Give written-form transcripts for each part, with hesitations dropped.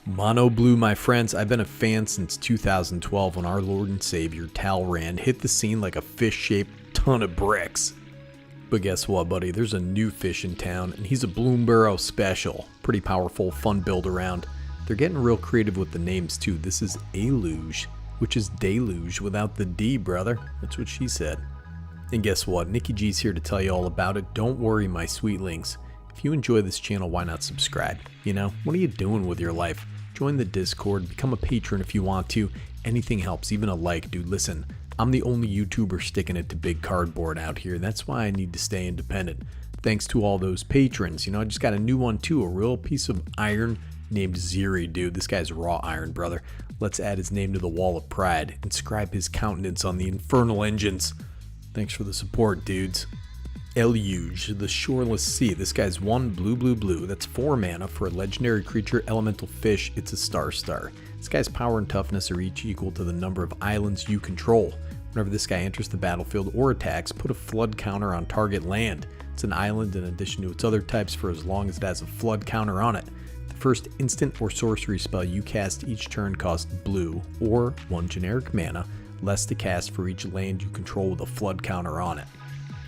Mono Blue, my friends, I've been a fan since 2012 when our Lord and Savior, Talrand, hit the scene like a fish-shaped ton of bricks. But guess what, buddy? There's a new fish in town, and he's a Bloomburrow special. Pretty powerful, fun build around. They're getting real creative with the names, too. This is Eluge, which is deluge without the D, brother. That's what she said. And guess what? Nikki G's here to tell you all about it. Don't worry, my sweetlings. If you enjoy this channel, why not subscribe? You know, what are you doing with your life? Join the Discord, become a patron if you want to. Anything helps, even a like, dude. Listen, I'm the only YouTuber sticking it to big cardboard out here. That's why I need to stay independent. Thanks to all those patrons. You know, I just got a new one too, a real piece of iron named Ziri, dude. This guy's raw iron, brother. Let's add his name to the wall of pride. Inscribe his countenance on the infernal engines. Thanks for the support, dudes. Eluge, the Shoreless Sea. This guy's 1 blue. That's 4 mana for a legendary creature, elemental fish. It's a star. This guy's power and toughness are each equal to the number of islands you control. Whenever this guy enters the battlefield or attacks, put a flood counter on target land. It's an island in addition to its other types for as long as it has a flood counter on it. The first instant or sorcery spell you cast each turn costs blue or 1 generic mana, less to cast for each land you control with a flood counter on it.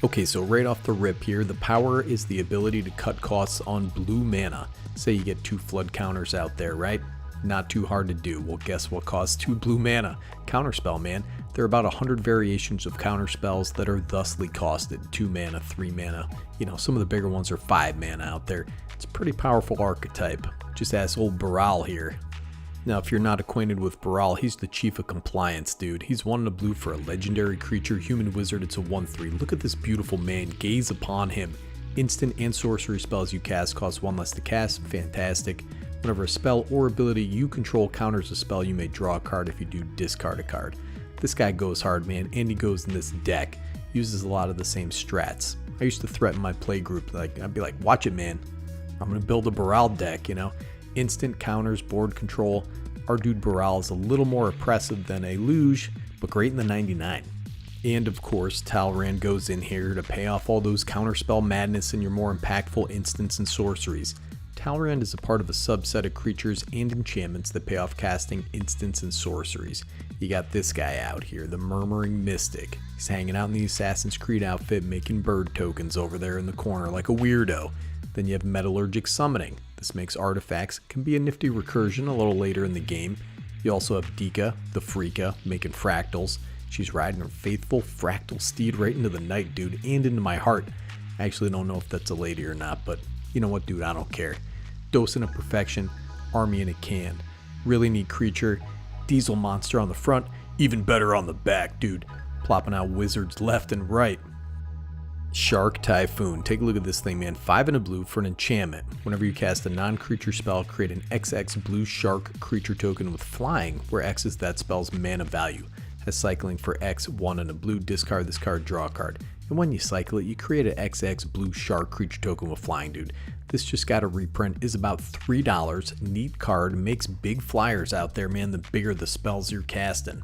Okay, so right off the rip here, the power is the ability to cut costs on blue mana. Say you get 2 flood counters out there, right? Not too hard to do. Well, guess what costs 2 blue mana? Counterspell, man. There are about 100 variations of counterspells that are thusly costed. 2 mana, 3 mana. You know, some of the bigger ones are 5 mana out there. It's a pretty powerful archetype. Just ask old Baral here. Now, if you're not acquainted with Baral, he's the chief of compliance, dude. He's 1 and a blue for a legendary creature, human wizard. It's a 1/3. Look at this beautiful man. Gaze upon him. Instant and sorcery spells you cast cost 1 less to cast. Fantastic. Whenever a spell or ability you control counters a spell, you may draw a card. If you do, discard a card. This guy goes hard, man, and he goes in this deck. Uses a lot of the same strats. I used to threaten my play group. I'd be like, watch it, man. I'm going to build a Baral deck, you know. Instant counters, board control. Our dude Baral is a little more oppressive than Aluj, but great in the 99. And of course, Talrand goes in here to pay off all those counterspell madness and your more impactful instants and sorceries. Talrand is a part of a subset of creatures and enchantments that pay off casting instants and sorceries. You got this guy out here, the Murmuring Mystic. He's hanging out in the Assassin's Creed outfit making bird tokens over there in the corner like a weirdo. Then you have Metallurgic Summoning. This makes artifacts, can be a nifty recursion a little later in the game. You also have Dika, the Freaka, making fractals. She's riding her faithful fractal steed right into the night, dude, and into my heart. I actually don't know if that's a lady or not, but you know what, dude, I don't care. Dosing of Perfection, army in a can. Really neat creature. Diesel monster on the front, even better on the back, dude. Plopping out wizards left and right. Shark Typhoon. Take a look at this thing, man. 5 and a blue for an enchantment. Whenever you cast a non-creature spell, create an XX blue shark creature token with flying, where X is that spell's mana value. Has cycling for X, 1 and a blue. Discard this card, draw a card. And when you cycle it, you create an XX blue shark creature token with flying, dude. This just got a reprint, is about $3. Neat card, makes big flyers out there, man, the bigger the spells you're casting.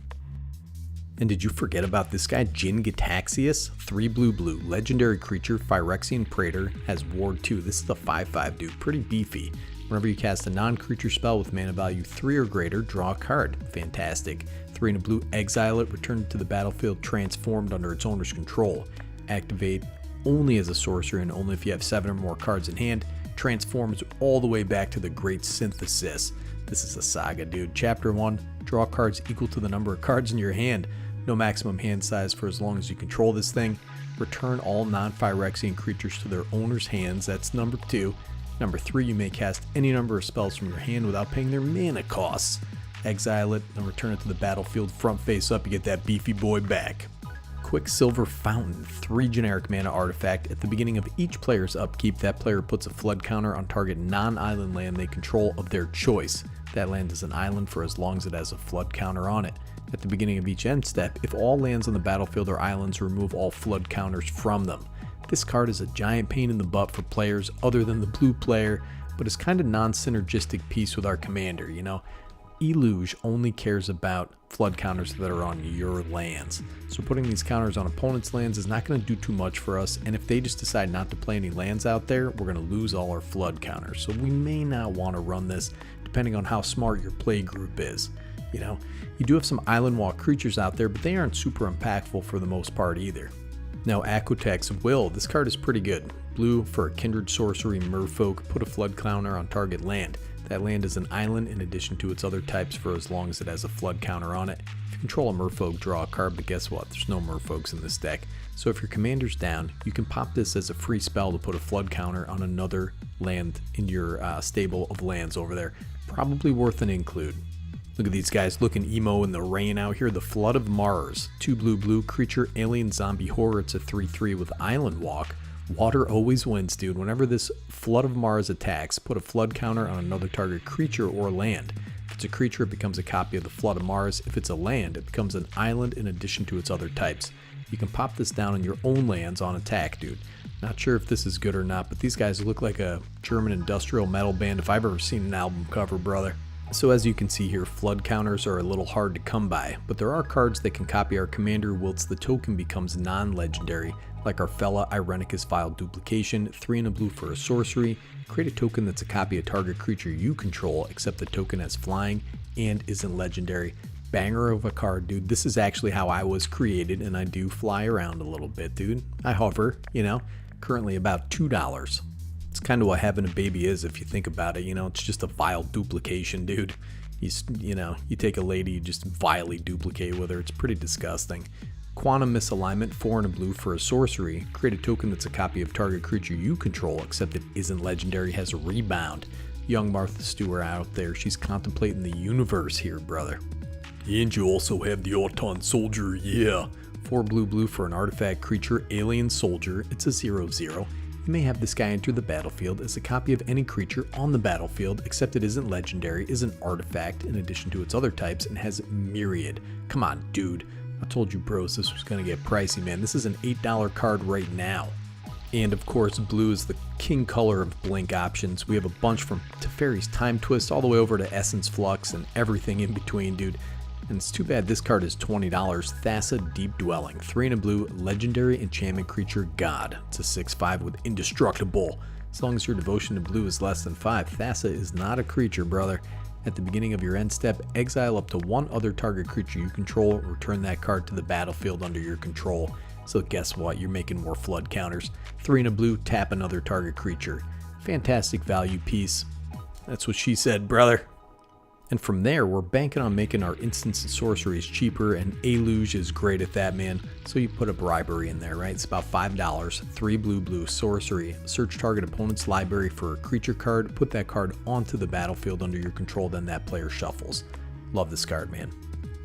And did you forget about this guy, Jin Gitaxius? 3 blue, legendary creature, Phyrexian Praetor, has Ward 2. This is a 5/5, dude, pretty beefy. Whenever you cast a non-creature spell with mana value 3 or greater, draw a card. Fantastic. 3 and a blue, exile it, return it to the battlefield transformed under its owner's control. Activate only as a sorcerer and only if you have 7 or more cards in hand. Transforms all the way back to the Great Synthesis. This is a saga, dude. Chapter 1, draw cards equal to the number of cards in your hand. No maximum hand size for as long as you control this thing. Return all non-Phyrexian creatures to their owner's hands. That's number 2. Number 3, you may cast any number of spells from your hand without paying their mana costs. Exile it and return it to the battlefield front face up. You get that beefy boy back. Quicksilver Fountain, 3 generic mana artifact. At the beginning of each player's upkeep, that player puts a flood counter on target non-island land they control of their choice. That land is an island for as long as it has a flood counter on it. At the beginning of each end step, if all lands on the battlefield are islands, remove all flood counters from them. This card is a giant pain in the butt for players other than the blue player, but it's kind of non-synergistic piece with our commander, you know. Eluge only cares about flood counters that are on your lands. So putting these counters on opponents' lands is not going to do too much for us, and if they just decide not to play any lands out there, we're going to lose all our flood counters. So we may not want to run this. depending on how smart your play group is. You know, you do have some island walk creatures out there, but they aren't super impactful for the most part either. Now, Aquatek's Will, this card is pretty good. Blue for a kindred sorcery merfolk, put a flood counter on target land. That land is an island in addition to its other types for as long as it has a flood counter on it. If you control a merfolk, draw a card, but guess what? There's no merfolks in this deck. So if your commander's down, you can pop this as a free spell to put a flood counter on another land in your stable of lands over there. Probably worth an include. Look at these guys looking emo in the rain out here. The Flood of Mars. 2 blue creature, alien zombie horror. It's a 3/3 with island walk. Water always wins, dude. Whenever this Flood of Mars attacks, put a flood counter on another target creature or land. If it's a creature, it becomes a copy of the Flood of Mars. If it's a land, it becomes an island in addition to its other types. You can pop this down on your own lands on attack, dude. Not sure if this is good or not, but these guys look like a German industrial metal band if I've ever seen an album cover, brother. So as you can see here, flood counters are a little hard to come by, but there are cards that can copy our commander whilst the token becomes non-legendary, like our fella Irenicus Vile Duplication, 3 and a blue for a sorcery. Create a token that's a copy of target creature you control, except the token has flying and isn't legendary. Banger of a card, dude. This is actually how I was created, and I do fly around a little bit, dude. I hover, you know, currently about $2. It's kind of what having a baby is if you think about it, you know, it's just a vile duplication, dude. You take a lady, you just vilely duplicate with her. It's pretty disgusting. Quantum Misalignment, 4 and a blue for a sorcery. Create a token that's a copy of target creature you control, except it isn't legendary, has a rebound. Young Martha Stewart out there, she's contemplating the universe here, brother. And you also have the Auton Soldier, yeah. 4 blue for an artifact creature, alien soldier. It's a 0/0. You may have this guy enter the battlefield as a copy of any creature on the battlefield, except it isn't legendary, is an artifact in addition to its other types, and has myriad. Come on, dude. I told you bros this was going to get pricey, man. This is an $8 card right now. And of course, blue is the king color of blink options. We have a bunch from Teferi's Time Twist all the way over to Essence Flux and everything in between, dude. And it's too bad this card is $20. Thassa Deep Dwelling, 3 and a blue, legendary enchantment creature god. It's a 6/5 with indestructible. As long as your devotion to blue is less than 5, Thassa is not a creature, brother. At the beginning of your end step, exile up to 1 other target creature you control, return that card to the battlefield under your control. So guess what? You're making more flood counters. 3 and a blue, tap another target creature. Fantastic value piece. That's what she said, brother. And from there, we're banking on making our instants and sorceries cheaper, and Eluge is great at that, man. So you put a bribery in there, right? It's about $5. 3 blue sorcery. Search target opponent's library for a creature card, put that card onto the battlefield under your control, then that player shuffles. Love this card, man.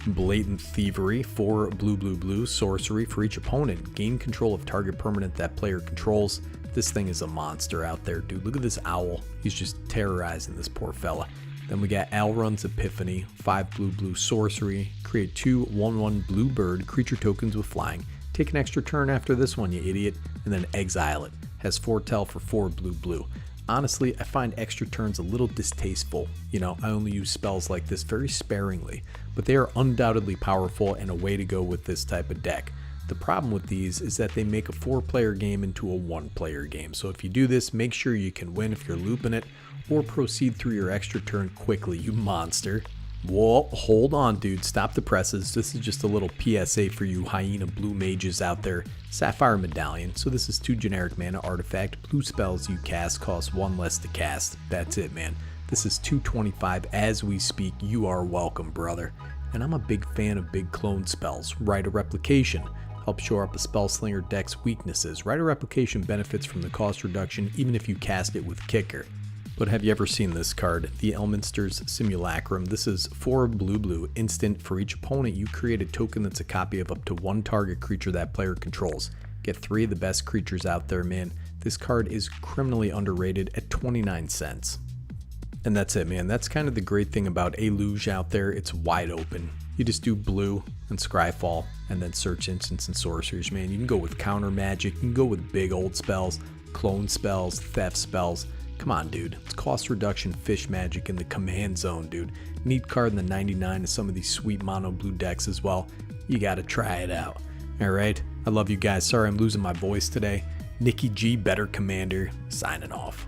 Blatant Thievery, 4 blue sorcery for each opponent. Gain control of target permanent that player controls. This thing is a monster out there, dude. Look at this owl. He's just terrorizing this poor fella. Then we got Alrun's Epiphany, 5 blue sorcery. Create 2 1/1 blue bird creature tokens with flying. Take an extra turn after this one, you idiot, and then exile it. Has foretell for 4 blue. Honestly, I find extra turns a little distasteful. You know, I only use spells like this very sparingly, but they are undoubtedly powerful and a way to go with this type of deck. The problem with these is that they make a 4-player game into a 1-player game. So if you do this, make sure you can win if you're looping it, or proceed through your extra turn quickly, you monster. Whoa, hold on, dude. Stop the presses. This is just a little PSA for you hyena blue mages out there. Sapphire Medallion. So this is 2 generic mana artifact. Blue spells you cast cost 1 less to cast. That's it, man. This is 225 as we speak. You are welcome, brother. And I'm a big fan of big clone spells. Rite of Replication. Help shore up a Spellslinger deck's weaknesses. Rite of Replication benefits from the cost reduction even if you cast it with Kicker. But have you ever seen this card? The Elminster's Simulacrum. This is 4 blue instant. For each opponent, you create a token that's a copy of up to 1 target creature that player controls. Get 3 of the best creatures out there, man. This card is criminally underrated at 29 cents. And that's it, man. That's kind of the great thing about Eluge out there. It's wide open. You just do blue and Scryfall and then search instants and sorceries, man. You can go with counter magic. You can go with big old spells, clone spells, theft spells. Come on, dude. It's cost reduction fish magic in the command zone, dude. Neat card in the 99 to some of these sweet mono blue decks as well. You gotta try it out. Alright? I love you guys. Sorry I'm losing my voice today. Nikki G, Better Commander, signing off.